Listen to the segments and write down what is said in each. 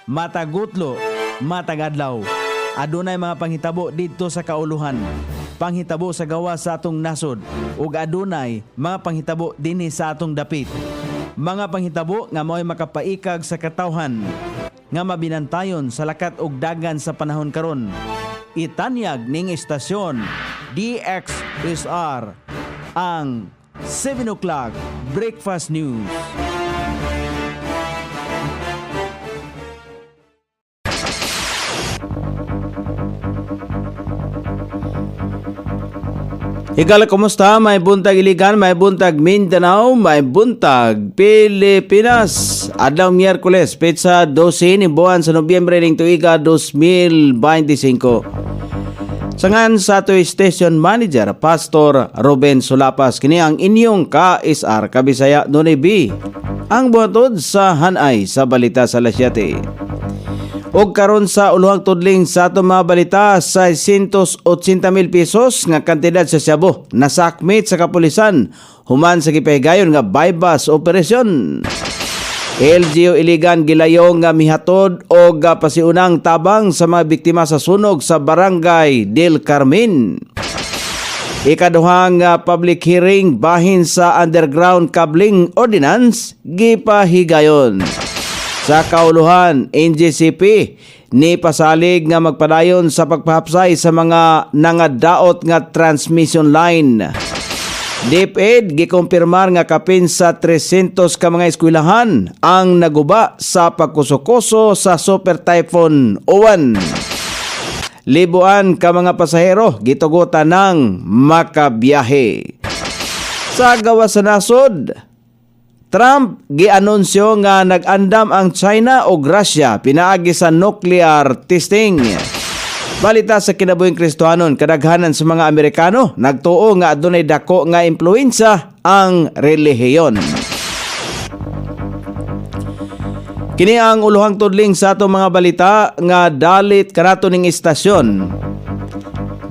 matagutlo, matagadlaw. Adunay mga panghitabo didto sa kauluhan. Panghitabo sa gawa sa atong nasod ug adunay mga panghitabo dinhi sa atong dapit. Mga panghitabo nga mao'y makapaikag sa katawhan nga mabinantayon sa lakat ug dagan sa panahon karon. Itanyag ning istasyon DXSR ang 7 o'clock Breakfast News. Ikala, kumusta? May buntag Iligan, may buntag Mindanao, may buntag Pilipinas. Adlaw Miyerkules, petsa 12 ni buwan sa Nobyembre ning tuiga 2025. Sangan sa ato station manager, Pastor Ruben Sulapas, kini ang inyong KSR Kabisaya Dunay B. Ang buhatod sa hanay sa balita sa Lasyate. Og karon sa uluhang tudling sa ato mga balita, 680,000 pesos nga kantidad sa Cebu nasakmit sa kapulisan human sa gipahigayon nga bypass operasyon. LGU Iligan gilayong nga mihatod og pasiunang tabang sa mga biktima sa sunog sa Barangay Del Carmen. Ikaduhang public hearing bahin sa underground cabling ordinance gipahigayon. Sa kauluhan, NGCP ni pasalig nga magpadayon sa pagpahapsay sa mga nangadaot nga transmission line. DepEd gikumpirmar nga kapin sa 300 ka mga eskwelahan ang naguba sa pagkusukoso sa Super Typhoon Uwan. Libuan ka mga pasahero gitugutan ng makabiyahe. Sa gawa sa nasod, Trump gianunsyo nga nag-andam ang China o Russia pinaagi sa nuclear testing. Balita sa kinabuhing Kristohanon, kadaghanan sa mga Amerikano nagtuo nga adunay dako nga impluwensa ang relihiyon. Kini ang uluhang tudling sa atong mga balita nga dalit kanato ning istasyon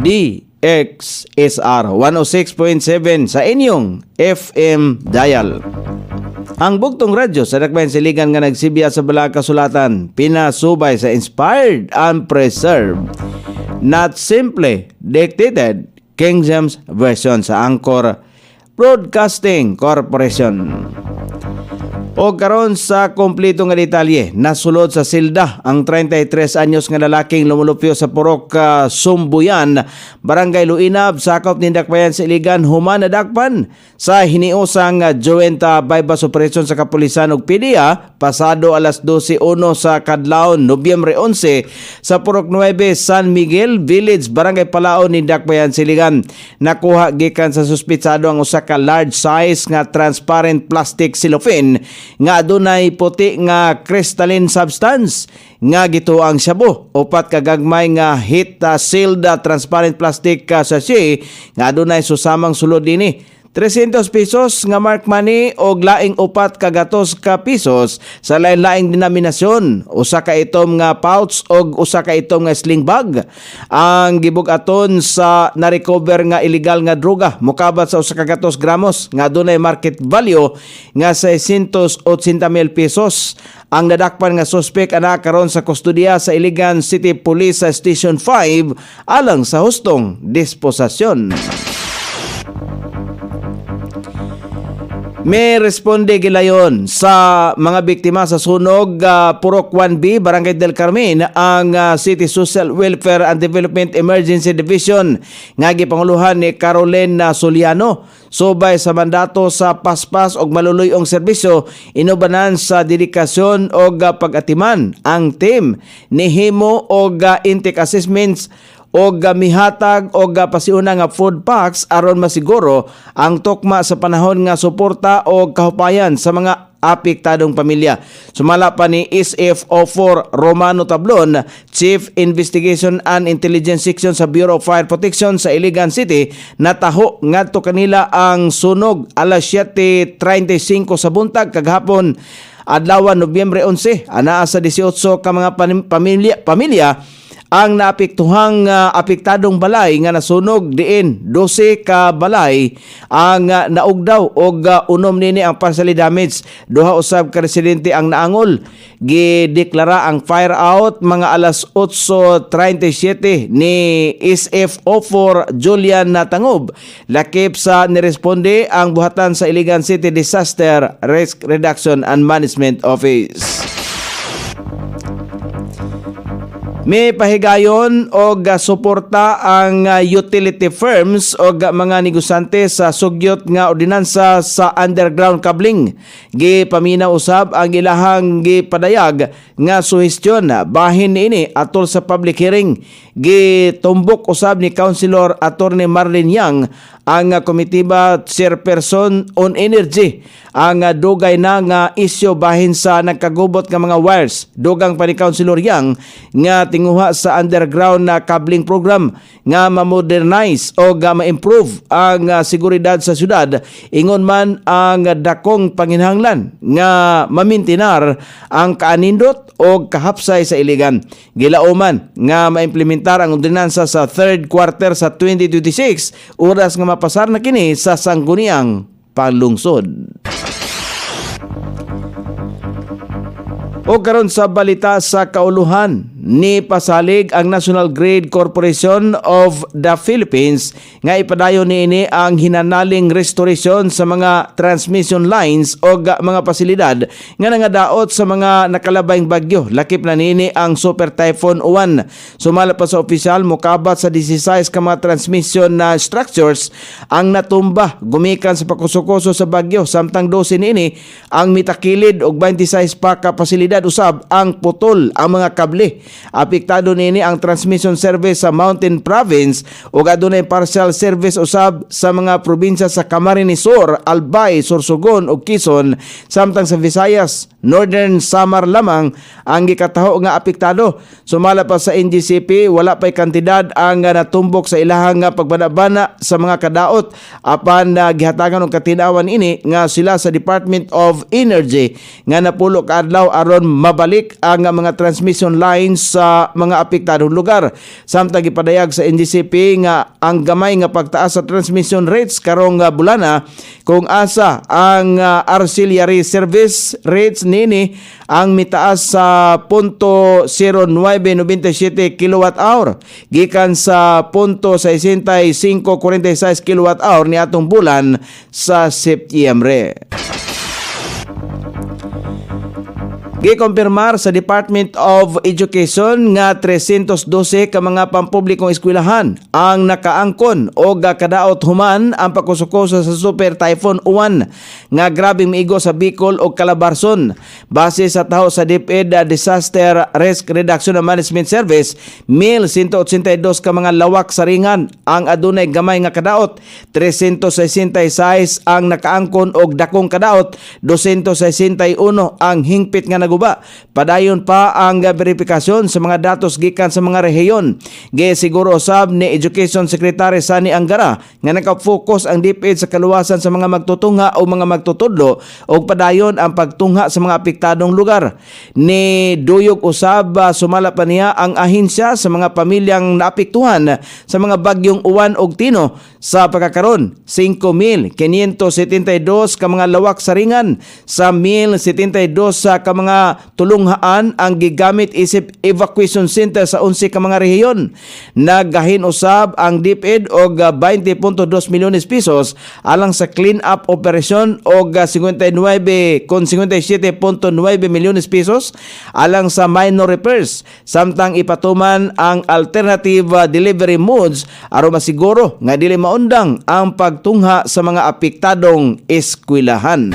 DXSR 106.7 sa inyong FM dial. Ang bugtong radyo sa Dakbayan Siligan nga nagsibya sa balang kasulatan, pinasubay sa inspired and preserved, not simply dictated, King James Version sa Anchor Broadcasting Corporation. O karon sa kompleto nga detalye, nasulod sa silda ang 33 anyos nga lalaking lumulupyo sa Purok Sumbuyan, Barangay Luinab, sakop ni Dakbayan sa Iligan, human nadakpan sa hiniusang joint bypass operation sa kapulisan ug PDEA pasado alas 12:01 sa kadlawon Nobyembre 11 sa Purok 9 San Miguel Village, Barangay Palaon ni Dakbayan sa Iligan. Nakuha gikan sa suspitsado ang usa ka large size nga transparent plastic cellophane nga adunay puti nga crystalline substance nga gituang shabu, upat ka gagmay nga heat sealed transparent plastic sachet nga adunay susamang sulod dinhi. 300 pesos nga mark money o laing upat ka gatos ka pesos sa lain-laing denominasyon. Usa ka itom nga pouch o usa ka itom nga sling bag. Ang gibug-aton sa na-recover nga illegal nga droga mukabat sa usa ka gatos gramos nga adunay market value nga 680,000 pesos. Ang nadakpan nga suspek ana karon sa kustodiya sa Iligan City Police Station 5 alang sa hustong disposasyon. May responde gilayon sa mga biktima sa sunog Purok 1B, Barangay Del Carmen, ang City Social Welfare and Development Emergency Division nga gipanguluhan ni Caroline Soliano. Subay sa mandato sa paspas og maluluyong serbisyo, inubanan sa dedikasyon og pag-atiman ang team ni himo og intake assessments og mihatag og pasiuna nga food packs aron masiguro ang tukma sa panahon nga suporta og kahupayan sa mga apektadong pamilya. Sumala pa ni SF04 Romano Tablon, Chief Investigation and Intelligence Section sa Bureau of Fire Protection sa Iligan City, nataho ngadto kanila ang sunog alas 7:35 sa buntag kaghapon adlaw Nobyembre 11. Anaa sa 18 ka mga pamilya ang naapektuhang apektadong balay nga nasunog diin 12 ka balay ang naugdaw og unom nini ang partially damaged. Duha usab ka residente ang naangol. Gideklara ang fire out mga alas 8:37 ni SF04 Julian Natangob. Lakip sa niresponde ang buhatan sa Iligan City Disaster Risk Reduction and Management Office. May pahigayon og suporta ang utility firms o mga negosyante sa sugyot nga ordinansa sa underground cabling. Gipaminaw usab ang ilahang gipadayag nga suhestyon bahin niini atol sa public hearing. Gitumbok usab ni Councilor Attorney Marlene Yang ang komitiba chairperson on energy ang dugay na nga isyu bahin sa nagkagubot nga mga wires. Dugang pa ni Councilor Yang nga tinguha sa underground na cabling program nga ma-modernize o ma-improve ang seguridad sa syudad. Ingon man ang dakong panginhanglan nga mamintinar ang kaanindot o kahapsay sa Iligan. Gilauman nga maimplementar ang ordinansa sa third quarter sa 2026 oras nga mapasar na kini sa sangguniang panlungsod. O karon sa balita sa kauluhan, ni pasalig ang National Grid Corporation of the Philippines nga ipadayon niini ang hinanaling restoration sa mga transmission lines o mga pasilidad nga nangadaot sa mga nakalabayng bagyo. Lakip na niini ang Super Typhoon Uwan. Sumala pa sa opisyal, mukabat sa 16 ka mga transmission na structures ang natumba gumikan sa pakusukoso sa bagyo, samtang 12 niini ang mitakilid og 26 pa ka pasilidad usab ang putol ang mga kable. Apektado nini ang transmission service sa Mountain Province ug adunay partial service usab sa mga probinsya sa Camarines Sur, Albay, Sorsogon ug Quezon, samtang sa Visayas, Northern Samar lamang ang gikataho nga apektado. Sumala pa sa NGCP, wala pay kantidad ang natumbok sa ilahang pagbana-bana sa mga kadaot apan gihatagan og katinawan ini nga sila sa Department of Energy nga napulo ka adlaw aron mabalik ang mga transmission lines sa mga apektadong lugar. Samtang gipadayag sa NGCP nga ang gamay nga pagtaas sa transmission rates karong bulana kung asa ang auxiliary service rates nini ang mitaas sa 0.0997 kWh gikan sa 0.6546 kWh ni atong bulan sa Setyembre. Gikumpirmar sa Department of Education nga 312 ka mga pampublikong eskwelahan ang nakaangkon o kadaot human ang pakusukoso sa Super Typhoon Uwan nga grabing miigo sa Bicol o Calabarzon. Base sa taho sa DepEd Disaster Risk Reduction and Management Service, 1,182 ka mga lawak sa ringan ang adunay gamay nga kadaot, 366 ang nakaangkon og dakong kadaot, 261 ang hingpit nga naguba. Padayon pa ang verifikasyon sa mga datos gikan sa mga rehiyon. Gisiguro usab ni Education Secretary Sani Angara nga naka-focus ang DepEd sa kaluwasan sa mga magtutungha o mga magtutudlo o padayon ang pagtungha sa mga apektadong lugar. Ni duyog usab sumala pa niya ang ahensya sa mga pamilyang naapektuhan sa mga bagyong Uwan ug Tino sa pagkakaron 5,572 ka mga lawak sa ringan sa 1,072 ka mga tulunghaan ang gigamit isip evacuation center sa 11 ka mga rehiyon. Naggahin usab ang DepEd og 20.2 milyones pesos alang sa clean up operation og 59.57.9 milyones pesos alang sa minor repairs, samtang ipatuman ang alternative delivery modes aron masiguro nga dili maundang ang pagtungha sa mga apektadong eskwelahan.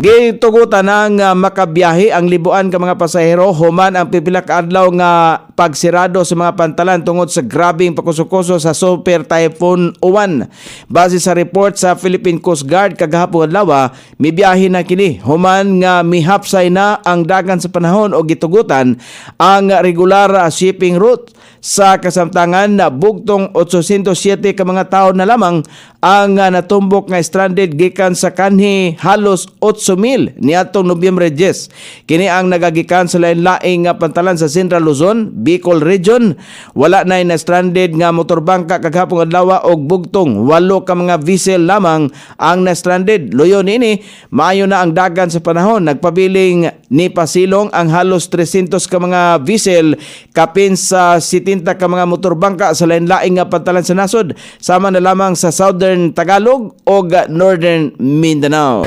Gitugutan ng makabiyahe ang libuan ka mga pasahero human ang pipila ka adlaw nga pagsirado sa mga pantalan tungod sa grabing pakusukoso sa Super Typhoon Uwan. Base sa report sa Philippine Coast Guard kagahapon adlaw, mibiyahe na kini human nga mihapsay na ang dagan sa panahon o gitugutan ang regular shipping route. sa kasamtangan na bugtong 807 ka mga tawo na lamang ang natumbok nga stranded gikan sa kanhi halos 8,000 niadtong Nobyembre 10. Kini ang nagagikan sa lain-laing nga pantalan sa Central Luzon, Bicol Region. Wala na stranded nga motorbangka kaghapon adlaw og bugtong 8 ka mga vessel lamang ang na-stranded. Luyon ini, maayo na ang dagan sa panahon. Nagpabiling ni pasilong ang halos 300 ka mga vessel kapin sa 70 ka mga motorbangka sa lain-laing nga pantalan sa nasod, sama na lamang sa Southern Tagalog o Northern Mindanao.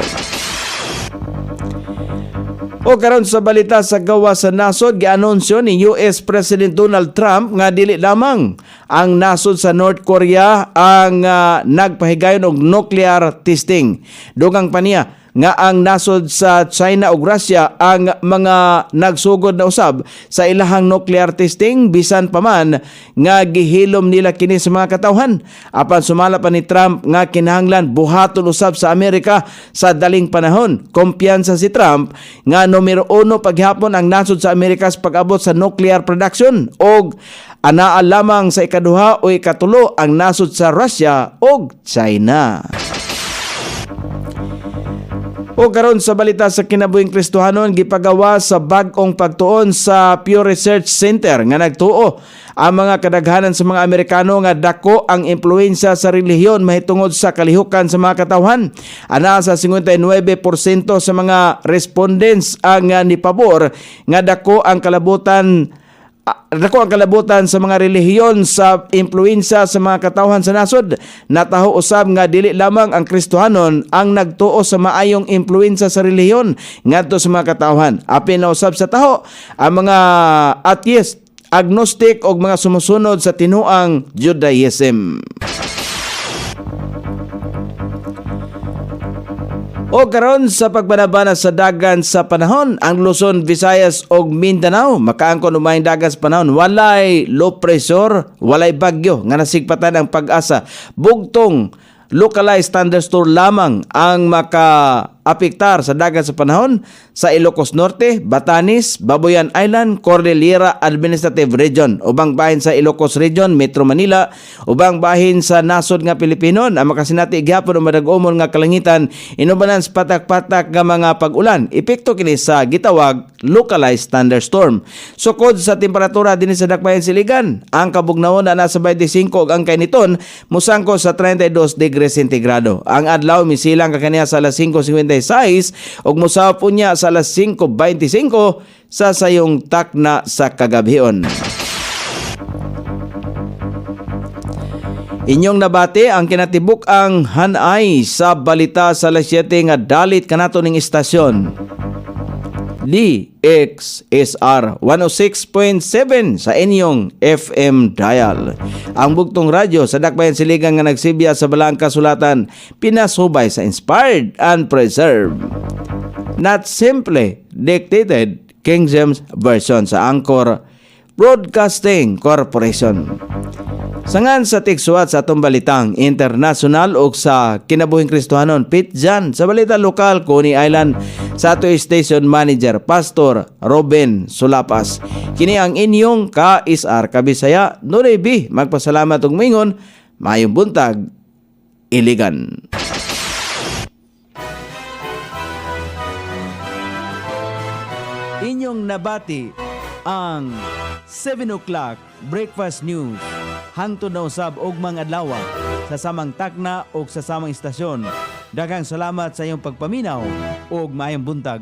O karon sa balita sa gawa sa nasod, gianunsyo ni US President Donald Trump nga dili lamang ang nasod sa North Korea ang nagpahigayon og nuclear testing. Dugang pa niya nga ang nasod sa China ug Russia ang mga nagsugod na usab sa ilahang nuclear testing bisan pa man nga gihilom nila kini sa mga katawhan. Apan sumala pa ni Trump nga kinahanglan buhaton usab sa Amerika sa daling panahon. Kumpiyansa si Trump nga numero 1 paghapon ang nasod sa Amerika sa pag-abot sa nuclear production og anaa lamang sa ikaduha o ikatulo ang nasod sa Russia ug China. O karon sa balita sa kinabuhing Kristohanon, gipagawa sa bag-ong pagtuon sa Pew Research Center nga nagtuo ang mga kadaghanan sa mga Amerikano nga dako ang impluwensya sa relihiyon mahitungod sa kalihukan sa mga katawhan. Ana sa 59% sa mga respondents ang nipabor nga dako ang kalabutan sa mga relihiyon sa impluwensya sa mga katawhan sa nasod. Nataho usab nga dili lamang ang Kristohanon ang nagtuo sa maayong impluwensya sa relihiyon ngadto sa mga katawhan. Apil na usab sa taho ang mga atheist, agnostic og mga sumusunod sa tinuang Judaism. O karon sa pagbanabana sa dagan sa panahon, ang Luzon, Visayas ug Mindanao makaangkon umayong dagan sa panahon. Walay low pressure, walay bagyo nga nasigpatan ang pag-asa. Bugtong localized thunderstorm lamang ang maka-apektar sa dagat sa panahon sa Ilocos Norte, Batanes, Babuyan Island, Cordillera Administrative Region, ubang bahin sa Ilocos Region, Metro Manila, ubang bahin sa nasod nga Pilipino. Ang makasinati gihapon o madag-umon nga kalangitan inubanan sa patak-patak nga mga pag-ulan. Epekto kini sa gitawag localized thunderstorm. Sukod sa temperatura dinhi sa dakbayan siligan, ang kabugnaon na nasa 25 ug ang kainiton musangko sa 32 degrees sentigrado. Ang adlaw misilang kakaniya sa alas 5:56 ug mosaw unya sa alas 5:25 sa sayong takna sa kagabhion. Inyong nabati ang kinatibuk ang hanay sa balita sa alas 7 nga dalit kanato ning istasyon. DXSR 106.7 sa inyong FM dial. Ang bugtong radyo sa dakbayan siligan nga nagsibya sa balaang kasulatan, pinasubay sa inspired and preserved. Not simply dictated King James Version sa Anchor Broadcasting Corporation. Sangan sa tigsuat sa atong balitang international o sa kinabuhing Kristohanon, Pitjan sa balita lokal, Coney Island, sa ato station manager, Pastor Robin Sulapas. Kini ang inyong ka-isar kabisaya, Nurebi, magpasalamat og mingon, mayong buntag, Iligan. Inyong nabati ang 7 o'clock breakfast news hangtod na usab og mga adlaw sa samang takna o sa samang istasyon. Daghang salamat sa iyong pagpaminaw ug maayong buntag.